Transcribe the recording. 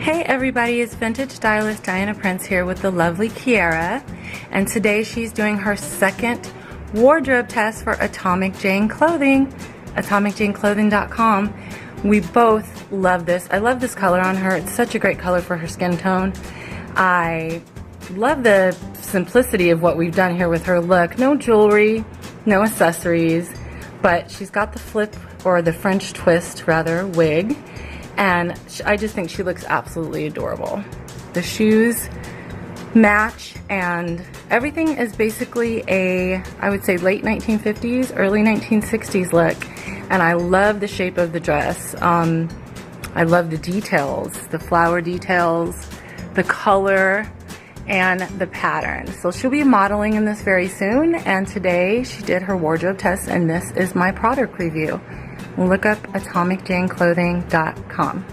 Hey everybody, it's vintage stylist Dianna Prince here with the lovely Kiara, and today she's doing her second wardrobe test for Atomic Jane Clothing, atomicjaneclothing.com. We both love this. I love this color on her. It's such a great color for her skin tone. I love the simplicity of what we've done here with her look. No jewelry, no accessories, but she's got the flip, or the French twist rather, wig. And I just think she looks absolutely adorable. The shoes match, and everything is basically a, I would say, late 1950s, early 1960s look. And I love the shape of the dress. I love the details, the flower details, the color, and the pattern. So she'll be modeling in this very soon, and today she did her wardrobe test, and this is my product review. Look up atomicjaneclothing.com.